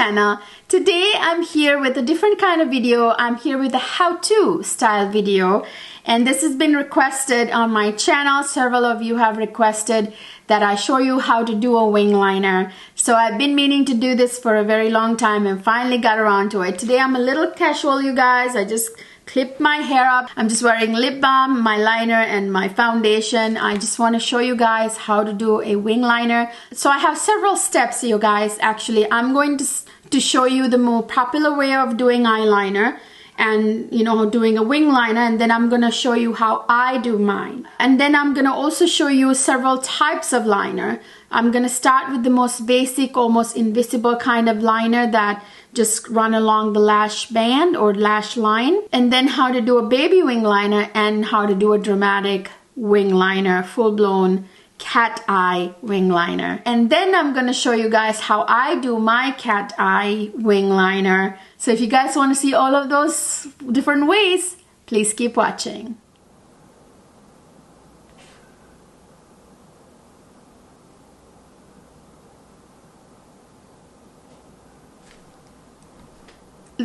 channel. Today I'm here with a different kind of video. I'm here with a how-to style video, and this has been requested on my channel. Several of you have requested that I show you how to do a wing liner. So I've been meaning to do this for a very long time and finally got around to it. Today I'm a little casual, you guys. I just clipped my hair up. I'm just wearing lip balm, my liner, and my foundation. I just want to show you guys how to do a wing liner. So I have several steps, you guys. Actually, I'm going to show you the more popular way of doing eyeliner and doing a wing liner, and then I'm gonna show you how I do mine. And then I'm gonna also show you several types of liner. I'm gonna start with the most basic, almost invisible kind of liner that just run along the lash band or lash line, and then how to do a baby wing liner and how to do a dramatic wing liner, full-blown cat eye wing liner. And then I'm gonna show you guys how I do my cat eye wing liner. So if you guys want to see all of those different ways, please keep watching.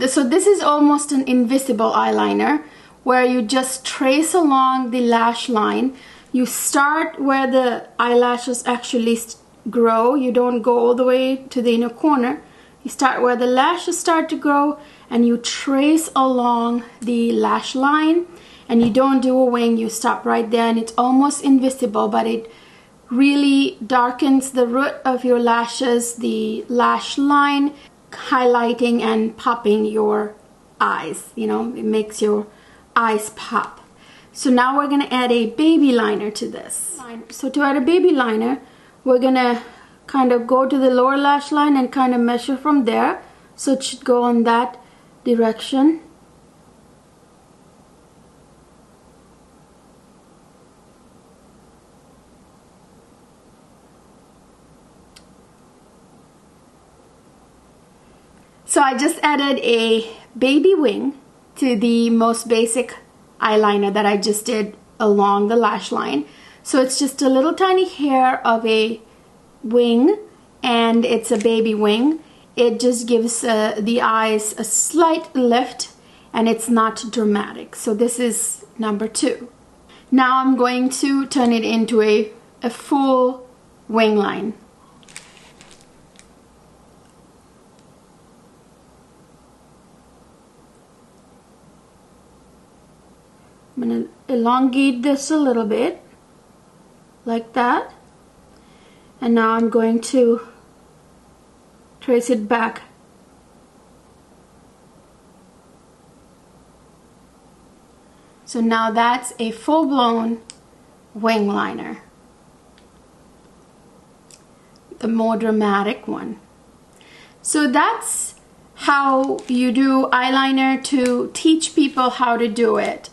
So this is almost an invisible eyeliner where you just trace along the lash line. You start where the eyelashes actually grow. You don't go all the way to the inner corner. You start where the lashes start to grow and you trace along the lash line, and you don't do a wing. You stop right there, and it's almost invisible, but it really darkens the root of your lashes, the lash line, highlighting and popping your eyes. It makes your eyes pop. So now we're gonna add a baby liner to this. So to add a baby liner, we're gonna kind of go to the lower lash line and kind of measure from there. So it should go in that direction. So I just added a baby wing to the most basic eyeliner that I just did along the lash line. So it's just a little tiny hair of a wing, and it's a baby wing. It just gives the eyes a slight lift, and it's not dramatic. So this is number 2. Now I'm going to turn it into a full wing line. I'm going to elongate this a little bit, like that. And now I'm going to trace it back. So now that's a full-blown wing liner, the more dramatic one. So that's how you do eyeliner, to teach people how to do it.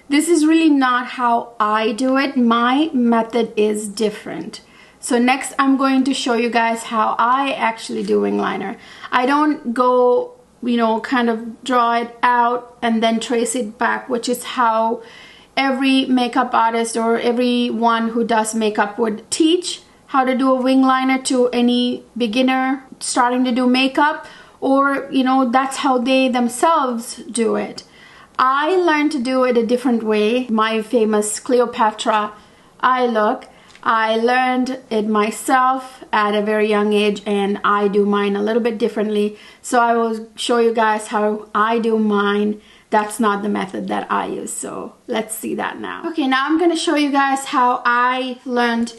This is really not how I do it. My method is different. So next I'm going to show you guys how I actually do wing liner. I don't go, kind of draw it out and then trace it back, which is how every makeup artist or everyone who does makeup would teach how to do a wing liner to any beginner starting to do makeup, or that's how they themselves do it. I learned to do it a different way. My famous Cleopatra eye look, I learned it myself at a very young age, and I do mine a little bit differently. So I will show you guys how I do mine. That's not the method that I use. So let's see that now. Okay, now I'm going to show you guys how I learned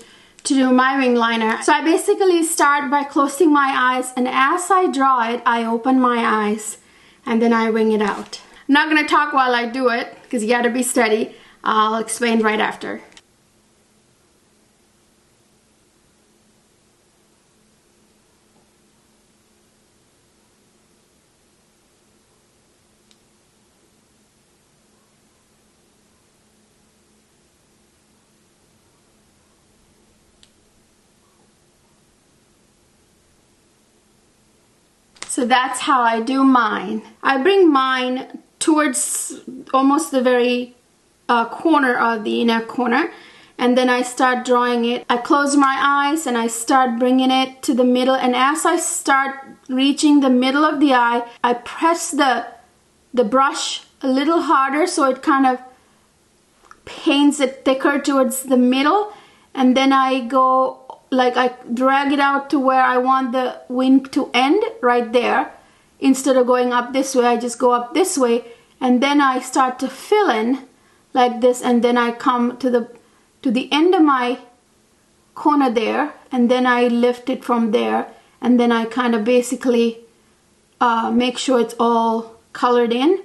to do my wing liner. So I basically start by closing my eyes, and as I draw it, I open my eyes and then I wing it out. I'm not going to talk while I do it because you got to be steady. I'll explain right after. So that's how I do mine. I bring mine towards almost the very corner of the inner corner, and then I start drawing it. I close my eyes and I start bringing it to the middle, and as I start reaching the middle of the eye, I press the brush a little harder so it kind of paints it thicker towards the middle, and then I go, like, I drag it out to where I want the wing to end, right there. Instead of going up this way, I just go up this way, and then I start to fill in like this, and then I come to the end of my corner there, and then I lift it from there, and then I kind of basically make sure it's all colored in,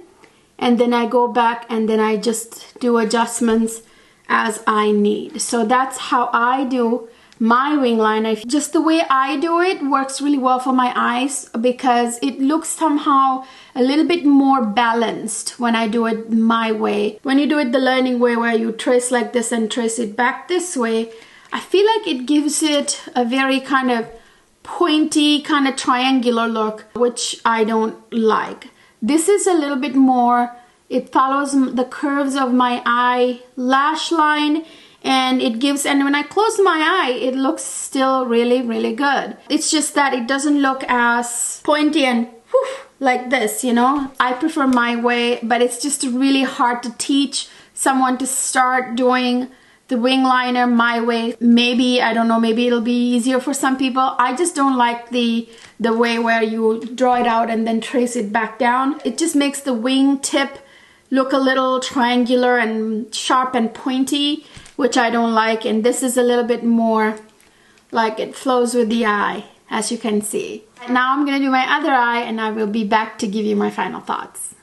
and then I go back and then I just do adjustments as I need. So that's how I do my wing liner. Just the way I do it works really well for my eyes because it looks somehow a little bit more balanced when I do it my way. When you do it the learning way, where you trace like this and trace it back this way, I feel like it gives it a very kind of pointy, kind of triangular look, which I don't like. This is a little bit more, it follows the curves of my eyelash line, and it gives, and when I close my eye, it looks still really, really good. It's just that it doesn't look as pointy and whoosh, like this, you know. I prefer my way, but it's just really hard to teach someone to start doing the wing liner my way. Maybe, I don't know, maybe it'll be easier for some people. I just don't like the way where you draw it out and then trace it back down. It just makes the wing tip look a little triangular and sharp and pointy, which I don't like. And this is a little bit more like it flows with the eye, as you can see. Now I'm gonna do my other eye, and I will be back to give you my final thoughts.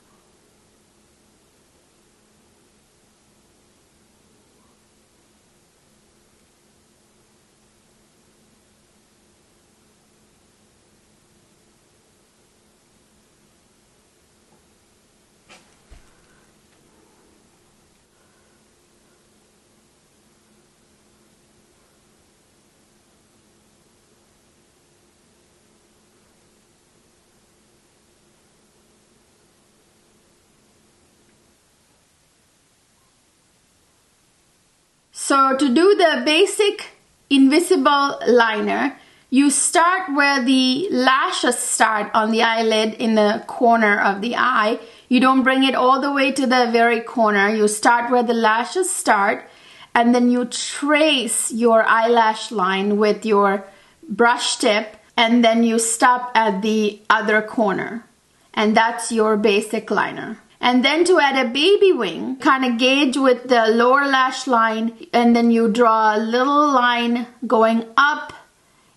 So to do the basic invisible liner, you start where the lashes start on the eyelid in the corner of the eye. You don't bring it all the way to the very corner. You start where the lashes start, and then you trace your eyelash line with your brush tip, and then you stop at the other corner. And that's your basic liner. And then to add a baby wing, kind of gauge with the lower lash line, and then you draw a little line going up,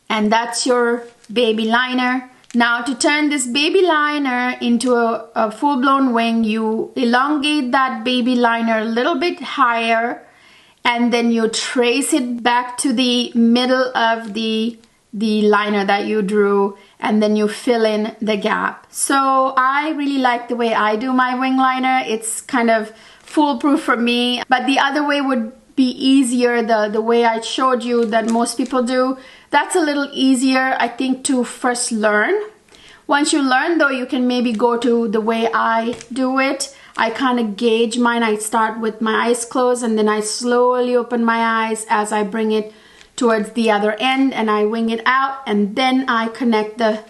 and that's your baby liner. Now to turn this baby liner into a full-blown wing, you elongate that baby liner a little bit higher, and then you trace it back to the middle of the liner that you drew, and then you fill in the gap. So I really like the way I do my wing liner. It's kind of foolproof for me, but the other way would be easier, the way I showed you that most people do. That's a little easier, I think, to first learn. Once you learn though, you can maybe go to the way I do it. I kind of gauge mine. I start with my eyes closed, and then I slowly open my eyes as I bring it towards the other end, and I wing it out, and then I connect the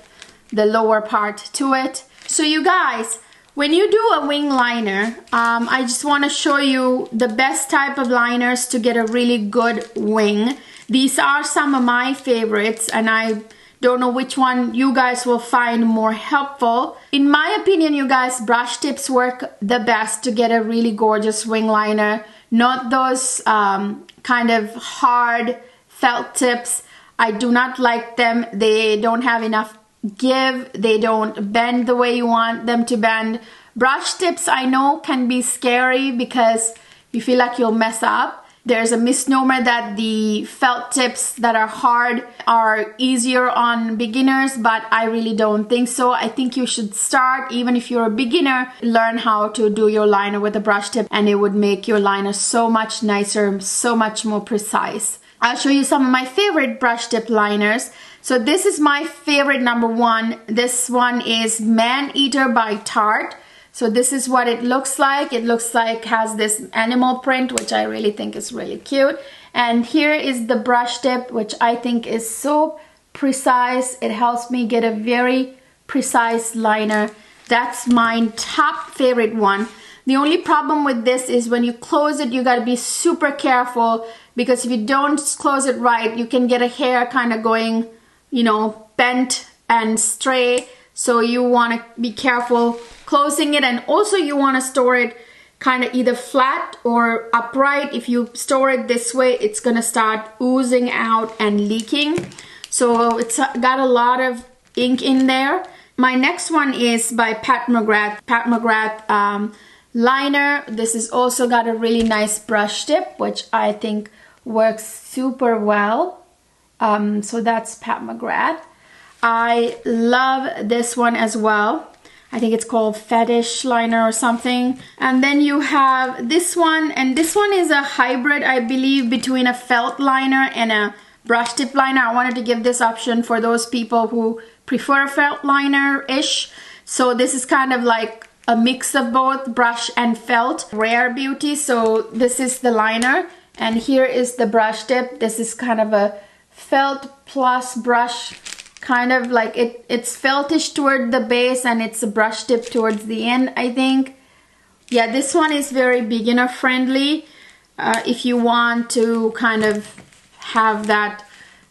lower part to it. So you guys, when you do a wing liner, I just want to show you the best type of liners to get a really good wing. These are some of my favorites, and I don't know which one you guys will find more helpful. In my opinion, you guys, brush tips work the best to get a really gorgeous wing liner, not those kind of hard felt tips. I do not like them. They don't have enough give. They don't bend the way you want them to bend. Brush tips, I know, can be scary because you feel like you'll mess up. There's a misnomer that the felt tips that are hard are easier on beginners, but I really don't think so. I think you should start, even if you're a beginner, learn how to do your liner with a brush tip, and it would make your liner so much nicer, so much more precise. I'll show you some of my favorite brush tip liners. So this is my favorite number one. This one is Man Eater by Tarte. So this is what it looks like. It looks like has this animal print, which I really think is really cute. And here is the brush tip, which I think is so precise. It helps me get a very precise liner. That's my top favorite one. The only problem with this is when you close it, you got to be super careful, because if you don't close it right, you can get a hair kind of going, you know, bent and stray. So you want to be careful closing it, and also you want to store it kind of either flat or upright. If you store it this way, it's going to start oozing out and leaking. So it's got a lot of ink in there. My next one is by Pat McGrath liner. This has also got a really nice brush tip, which I think works super well. So that's Pat McGrath. I love this one as well. I think it's called Fetish Liner or something. And then you have this one, and this one is a hybrid, I believe, between a felt liner and a brush tip liner. I wanted to give this option for those people who prefer a felt liner-ish. So this is kind of like a mix of both brush and felt. Rare beauty. So this is the liner, and here is the brush tip. This is kind of a felt plus brush, kind of like it's feltish toward the base, and it's a brush tip towards the end, I think. Yeah, this one is very beginner friendly. If you want to kind of have that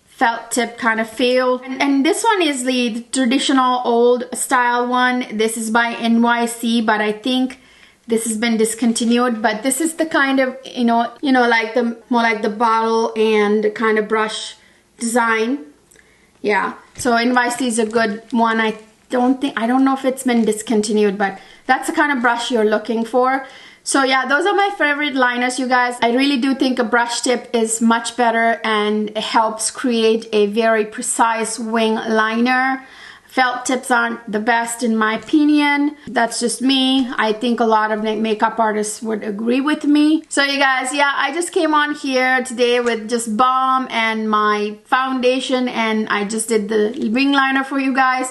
felt tip kind of feel. And this one is the traditional old style one. This is by NYC, but I think this has been discontinued. But this is the kind of, you know, like the more like the bottle and kind of brush design. Yeah, so NYC is a good one. I don't know if it's been discontinued, but that's the kind of brush you're looking for. So yeah, those are my favorite liners, you guys. I really do think a brush tip is much better and helps create a very precise wing liner. Felt tips aren't the best in my opinion. That's just me. I think a lot of makeup artists would agree with me. So you guys, yeah, I just came on here today with just balm and my foundation, and I just did the wing liner for you guys.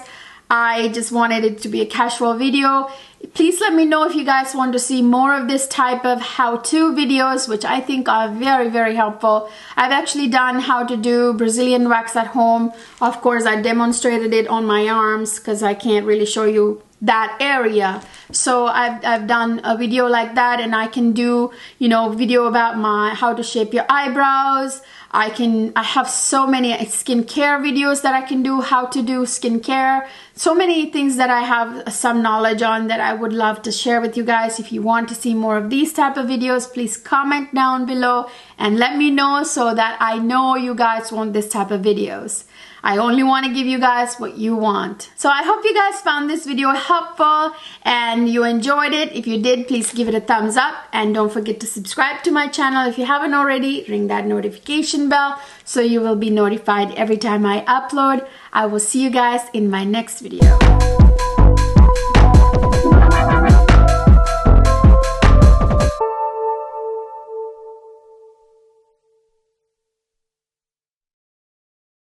I just wanted it to be a casual video. Please let me know if you guys want to see more of this type of how-to videos, which I think are very, very helpful. I've actually done how to do Brazilian wax at home. Of course, I demonstrated it on my arms because I can't really show you that area. So I've done a video like that, and I can do, you know, video about how to shape your eyebrows. I have so many skincare videos that I can do, how to do skincare. So many things that I have some knowledge on that I would love to share with you guys. If you want to see more of these type of videos, please comment down below and let me know so that I know you guys want this type of videos. I only want to give you guys what you want. So I hope you guys found this video helpful and you enjoyed it. If you did, please give it a thumbs up, and don't forget to subscribe to my channel if you haven't already. Ring that notification bell so you will be notified every time I upload. I will see you guys in my next video.